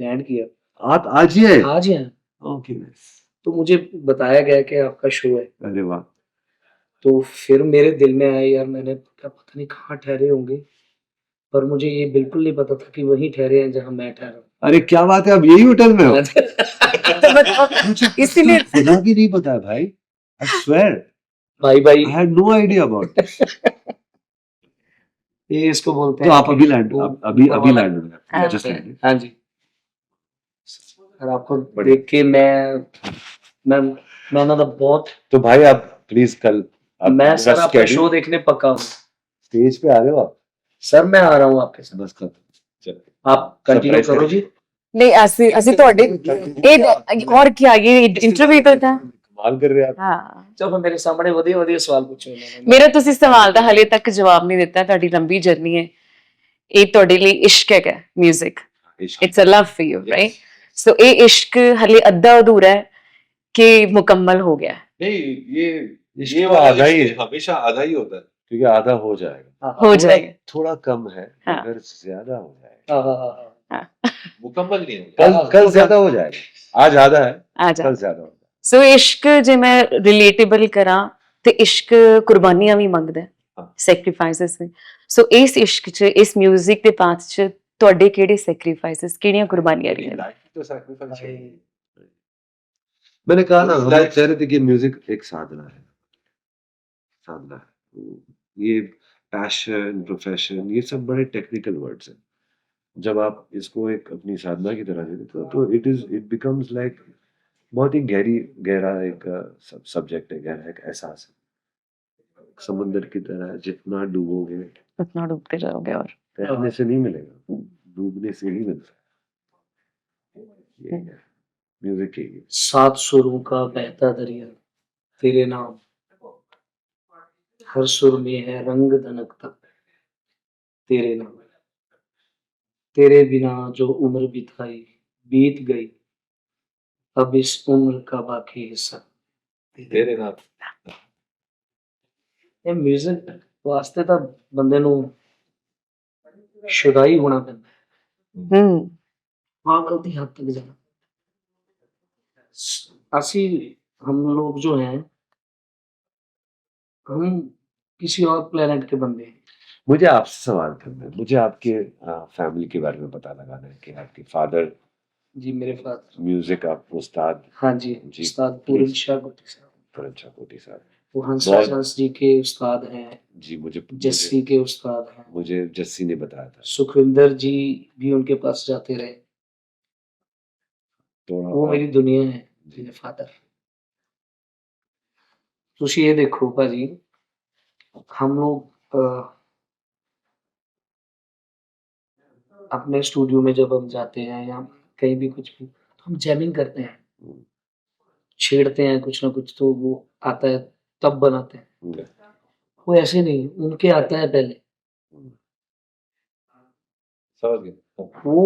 लैंड किया आप आज ही आए? आज यहाँ Okay, तो मुझे बताया गया कि आपका शो है अरे वाह, तो फिर मेरे दिल में आया यार मैंने पता नहीं कहाँ ठहरे होंगे पर मुझे ये बिल्कुल नहीं पता था कि वहीं ठहरे हैं जहाँ मैं ठहरा अरे क्या बात है, आप यही होटल में हो? इसीलिए खुदा की नहीं पता है भाई, I swear, भाई भाई I had no idea about it. ये इसको बोलते तो हैं आप अभी लैंड, अभी लैंड हो हाँ। गए, just landed. हाँ जी और आपको देख के मैं ना तो बहुत तो भाई आप प्लीज कल मैं सर आपका शो देखने पक्का हूँ स्टेज पे आ रहे हो आप? सर मैं आ रहा हूँ आपके साथ बस खत्म, चलो आप कंटिन्यू Surprise करो जी नहीं ਅਸੀਂ ਤੁਹਾਡੇ ਇਹ और क्या ये इंटरव्यू तो था। कमाल कर रहे हैं आप। हाँ चलो मेरे सामने ਵਧੀਆ ਸਵਾਲ ਪੁੱਛੋ ਇਹਨਾਂ ਨੇ ਮੇਰਾ ਤੁਸੀਂ ਸਵਾਲ ਦਾ ਹਲੇ ਤੱਕ ਜਵਾਬ ਨਹੀਂ ਦਿੱਤਾ। ਤੁਹਾਡੀ ਲੰਬੀ ਜਰਨੀ ਹੈ, ਇਹ ਤੁਹਾਡੇ ਲਈ ਇਸ਼ਕ ਹੈਗਾ 뮤직, इश्क। It's a love for you right. So ਇਹ ਇਸ਼ਕ ਹਲੇ ਅੱਧਾ ਅਧੂਰਾ ਹੈ कि मुकम्मल हो गया है? नहीं, इश्क ये तो वाला आधा ही इश्क है, हमेशा आधा ही होता है। क्योंकि आधा हो जाएगा, हो थोड़ा- जाएगा। थोड़ा कम है, हाँ। अगर ज्यादा हो जाएगा, हाँ मुकम्मल नहीं होता। कल ज्यादा हो जाएगा, आज आधा है, आ जा कल ज्यादा होगा। ਸੋ ਇਸ਼ਕ ਜੇ ਮੈਂ ਰਿਲੇਟੇਬਲ ਕਰਾਂ ਤੇ ਇਸ਼ਕ ਕੁਰਬਾਨੀਆਂ ਵੀ ਮੰਗਦਾ ਹੈ, ਹਾਂ। ਸੈਕਰੀਫਾਈਸਸ ਵੀ। ਸੋ ਇਸ ਇਸ਼ਕ 'ਚ ਇਸ 뮤직 ਦੇ ਪਾਥ 'ਚ ਤੁਹਾਡੇ ਕਿਹੜੇ ਸੈਕਰੀਫਾਈਸਸ, ਕਿਹੜੀਆਂ ਕੁਰਬਾਨੀਆਂ ਰਹੀਆਂ ਨੇ? लाइफ तो sacrifice है। मैंने कहा ना, हम लोग Life- कह रहे थे कि म्यूजिक एक साधना है, साधना है। ये पैशन, प्रोफेशन, ये सब बड़े टेक्निकल वर्ड्स हैं। जब आप इसको एक अपनी साधना की तरह देखते हो तो इट बिकम्स लाइक बहुत ही गहरा एक सब्जेक्ट है, गहरा एक एहसास है। समंदर की तरह जितना डूबोगे उतना डूबते जाओगे और तैरने से नहीं मिलेगा, डूबने से ही मिलता है। ये है म्यूजिक की। 7 सुरों का बहता दरिया तेरे नाम हर सुर में है रंग दनकता तेरे नाम तेरे बिना जो उम्र बिताई बीत गई अब इस उम्र का बाकी हिस्सा तेरे नाम ਇਹ ਮਿਊਜ਼ਿਕ ਵਾਸਤੇ ਤਾਂ ਬੰਦੇ ਨੂੰ ਸ਼ੁਦਾਈ ਹੋਣਾ ਪੈਂਦਾ हम्म पागल की हद तक जाना ਅਸੀਂ हम लोग जो हैं हम किसी और प्लेनेट के बंदे हैं मुझे आपसे सवाल करना है, मुझे आपके फैमिली के बारे में पता लगाना है कि आपके फादर जी मेरे फादर म्यूजिक आप उस्ताद हाँ जी जी, उस्ताद पूरन शाह कोटी साहब पुरंचा कोटी साहब। वो हंस बहुत- हंस जी के उस्ताद हैं जी मुझे जस्सी के उस्ताद हैं मुझे जस्सी ने बताया था सुखविंदर जी भी उनके पास जाते रहे थोड़ा वो मेरी दुनिया है जी। मेरे फादर ਤੁਸੀਂ ਇਹ ਦੇਖੋ ਭਾਜੀ हम लोग अपने स्टूडियो में जब हम जाते हैं या कहीं भी कुछ भी तो हम जैमिंग करते हैं छेड़ते हैं कुछ ना कुछ तो वो आता है तब बनाते हैं हम्म, वो ऐसे नहीं उनके आता है पहले समझ गए वो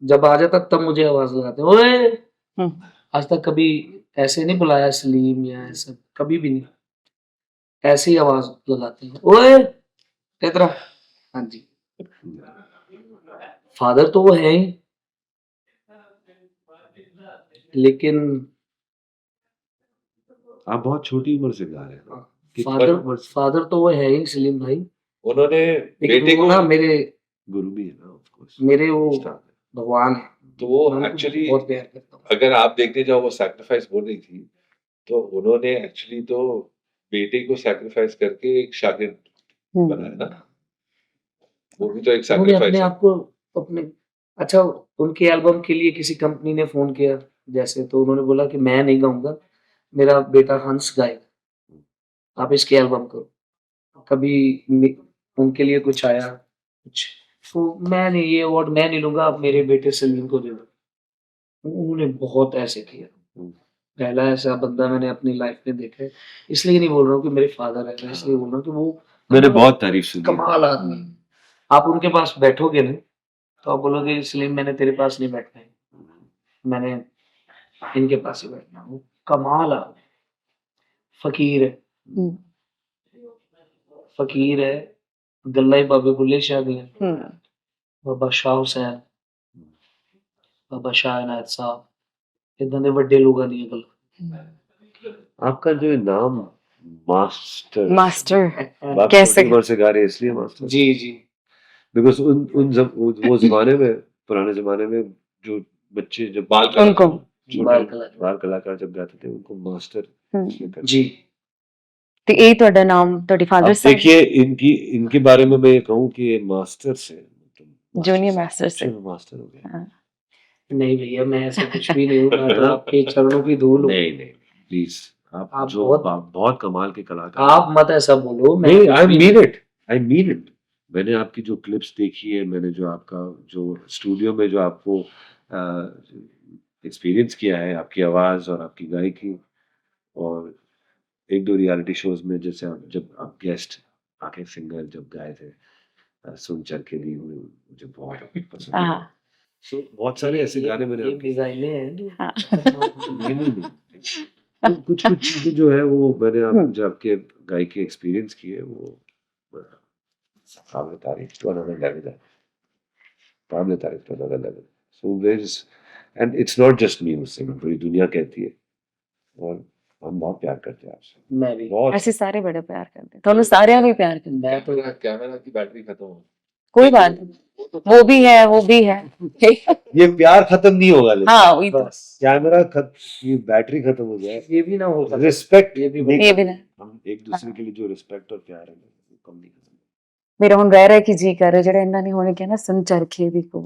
जब आ जाता तब मुझे आवाज लगाते हैं ओए हम्म आज तक कभी ऐसे नहीं बुलाया सलीम या ऐसा कभी भी नहीं ऐसे ही आवाज लगाते हैं ओए तेरा हाँ जी फादर तो वो है ही लेकिन आप बहुत छोटी उम्र से गा रहे हैं कितनी फादर उम्र से? फादर तो वो है ही सलीम भाई उन्होंने लेकिन बेटे वो को ना मेरे गुरु भी है ना ऑफ कोर्स मेरे वो भगवान है तो वो मैं उनको एक्चुअली बहुत प्यार करता हूँ अगर आप देखने जाओ वो सैक्रिफाइस बोल रही थी तो उन्होंने एक्चुअली तो बेटे को सैक्रिफाइस करके एक शागिर्द हम्म बनाया ना वो भी तो एक उन्होंने सैक्रिफाइस अपने है आप को अपने अच्छा उनके एल्बम के लिए किसी कंपनी ने फोन किया जैसे तो उन्होंने बोला कि मैं नहीं गाऊंगा मेरा बेटा हंस गाएगा आप इसके एल्बम करो कभी उनके लिए कुछ आया कुछ तो मैं नहीं ये अवार्ड मैं नहीं लूंगा आप मेरे बेटे सलीम को दे दो उन्होंने बहुत ऐसे किया पहला ऐसा बंदा मैंने अपनी लाइफ में देखा है इसलिए नहीं बोल रहा हूँ कि मेरे फादर है मैं इसलिए बोल रहा हूँ कि वो मैंने बहुत तारीफ सुनी है। कमाल आदमी है। आप उनके पास बैठोगे ना तो आप बोलोगे सलीम मैंने तेरे पास नहीं बैठना है मैंने इनके पास ही बैठना है। वो कमाल आदमी फकीर है हम्म फकीर है गल्ला ही बाबे बुल्ले शाह दी है हम्म बाबा शाह हुसैन बाबा शाह इनायत साहब इदां दे वड्डे लोगां दी गल आपका जो नाम मास्टर मास्टर आप कैसे? छोटी उम्र से गा रहे हैं इसलिए मास्टर जी जी बिकॉज वो जमाने में पुराने जमाने में जो बच्चे जब बाल उनको बाल छोटे कलाकार। बाल कलाकार जब गाते थे उनको मास्टर इसलिए कहते जी ਤੇ ਇਹ ਤੁਹਾਡਾ ਨਾਮ ਤੁਹਾਡੇ थे। ਫਾਦਰ अब ਸਾਹਿਬ देखिए इनके बारे में मैं ये कहूँ कि ये मास्टर से जूनियर मास्टर से मास्टर हो गया हाँ। नहीं भैया मैं ऐसा कुछ भी नहीं हूँ मैं तो आपके चरणों की धूल हूँ नहीं नहीं प्लीज आप आप जो बहुत कमाल के कलाकार आप मत ऐसा बोलो मैं नहीं कुछ आई भी- mean it I mean it मैंने आपकी जो क्लिप्स देखी है मैंने जो आपका जो स्टूडियो में जो आपको एक्सपीरियंस किया है आपकी आवाज और आपकी गायकी और एक दो रियलिटी शोज में जैसे जब आप गेस्ट आके सिंगर जब गाए थे सुन चल के दी हुई मुझे बहुत पसंद हाँ है सो बहुत सारे ऐसे गाने मैंने ये आपके- डिजाइने हैं हाँ नहीं, कुछ कुछ चीजें जो है वो मैंने आप जो आपके गायकी एक्सपीरियंस की है वो काबिल तारीफ टू अनदर लेवल है काबिल तारीफ to another level so there is and it's not just me sing पूरी दुनिया कहती है और हम बहुत प्यार करते हैं आपसे मैं भी बहुत ਅਸੀਂ ਸਾਰੇ ਬੜੇ ਪਿਆਰ ਕਰਦੇ हैं ਤੁਹਾਨੂੰ ਸਾਰਿਆਂ ਨੂੰ ਹੀ प्यार करते मैं तो कैमरा की बैटरी खत्म हो हैं कोई बात नहीं वो भी है वो भी है ये प्यार खत्म नहीं होगा लेकिन हाँ वही तो बस कैमरा ये बैटरी खत्म हो जाए ये भी ना हो सकता रिस्पेक्ट ये भी ये भी ना हम एक दूसरे के लिए जो रिस्पेक्ट और प्यार है वो कम नहीं करते ਮੇਰਾ ਹੁਣ ਰਹਿ ਰਿਹਾ ਕਿ ਜੀ ਕਰ ਰਿਹਾ ਜਿਹੜਾ ਇਹਨਾਂ ਨੇ ਹੁਣ ਕਿਹਾ ਨਾ ਸੁਣ ਚਰਖੇ ਦੀ ਕੋ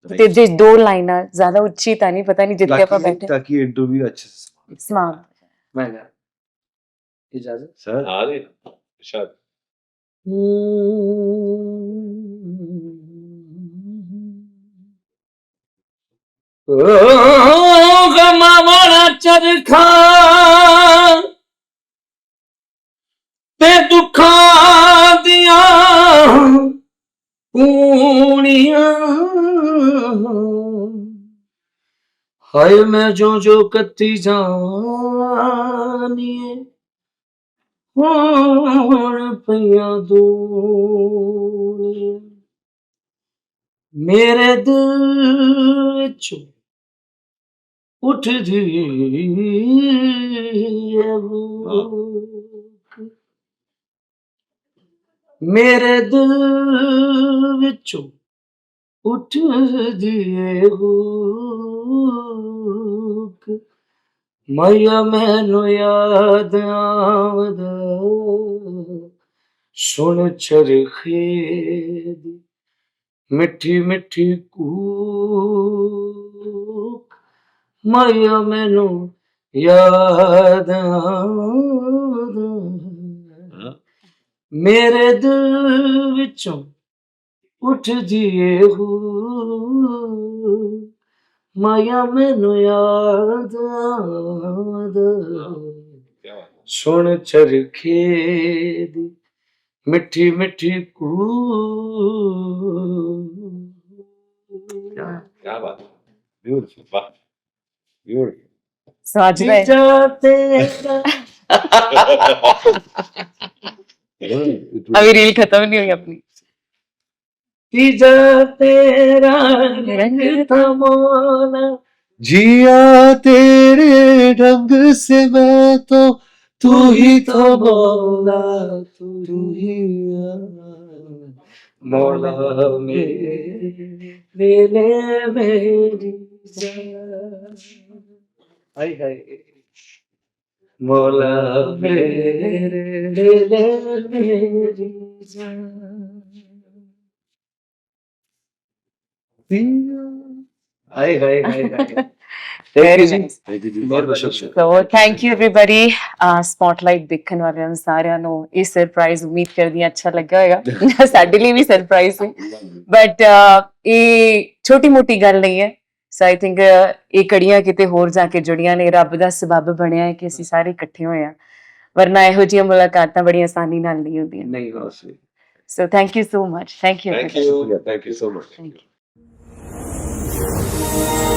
ਤੇ ਜੇ ਦੋ ਲਾਈਨਾਂ ਜ਼ਿਆਦਾ ਉੱਚੀ ਤਾਂ ਨਹੀਂ ਪਤਾ ਨਹੀਂ ਜਿੱਥੇ ਆਪਾਂ ਬੈਠੇ ताकि इंटरव्यू अच्छे से ਸਮਾਨ मैं गा इजाजत सर आ रहे शायद गमावाला चरखा ते दुखां दिया पूनियां हाय मैं जो जो कत्ती जानिए ਹੋਣ ਪਈਆਂ ਦੂਣੀਆਂ ਮੇਰੇ ਦਿਲ ਵਿੱਚੋਂ ਉੱਠਦੀ ਏ ਹੂਕ ਮੇਰੇ ਦਿਲ ਵਿੱਚੋਂ ਉੱਠਦੀ ਏ ਹੂਕ ਮਾਇਆ ਮੈਨੂੰ ਯਾਦ ਆਵਦਾ ਸੁਣ ਚਰਖੇ ਦੀ ਮਿੱਠੀ ਮਿੱਠੀ ਕੂਕ ਮਾਇਆ ਮੈਨੂੰ ਯਾਦ ਆਵਦਾ ਮੇਰੇ ਦਿਲ ਵਿੱਚੋਂ ਉੱਠਦੀ ਏ ਹੂਕ ਮਾਇਆ ਮੈਨੂੰ ਯਾਦ ਆਵਦਾ क्या बात ਸੁਣ ਚਰਖੇ ਦੀ ਮਿੱਠੀ ਮਿੱਠੀ ਕੂਕ क्या बात ब्यूटीफुल वाह ब्यूटीफुल सो आज का जीजा तेरा अभी रील खत्म नहीं हुई अपनी जीजा तेरा रंग थमाना जिया तेरे ढंग से मैं तो तू ही तो मौला तू ही मौला मेरे मेरी जान हाय हाय मौला मेरे मेरी जान हाय हाय हाय हाय Very nice. बहुत बहुत शुक्रिया So thank you everybody. Spotlight ਦੇਖਣ ਵਾਲਿਆਂ ਨੂੰ ਸਾਰਿਆਂ ਨੂੰ ਇਹ ਸਰਪ੍ਰਾਈਜ਼ ਉਮੀਦ ਕਰਦੀ ਹਾਂ ਅੱਛਾ ਲੱਗਾ ਹੋਵੇਗਾ ਸਾਡੇ ਲਈ ਵੀ ਸਰਪ੍ਰਾਈਜ਼ ਸੀ ਬਟ ਇਹ ਛੋਟੀ ਮੋਟੀ ਗੱਲ ਨਹੀਂ ਹੈ ਸੋ ਆਈ ਥਿੰਕ ਇਹ ਕੜੀਆਂ ਕਿਤੇ ਹੋਰ ਜਾ ਕੇ ਜੁੜੀਆਂ ਨੇ ਰੱਬ ਦਾ ਸਬੱਬ ਬਣਿਆ ਹੈ ਕਿ ਅਸੀਂ ਸਾਰੇ ਇਕੱਠੇ ਹੋਏ ਆ ਵਰਨਾ ਇਹੋ ਜਿਹੀਆਂ ਮੁਲਾਕਾਤਾਂ ਬੜੀ ਆਸਾਨੀ ਨਾਲ ਨਹੀਂ ਹੁੰਦੀਆਂ नहीं हो सकती so thank you so much thank you thank you Thank you so much. Thank you.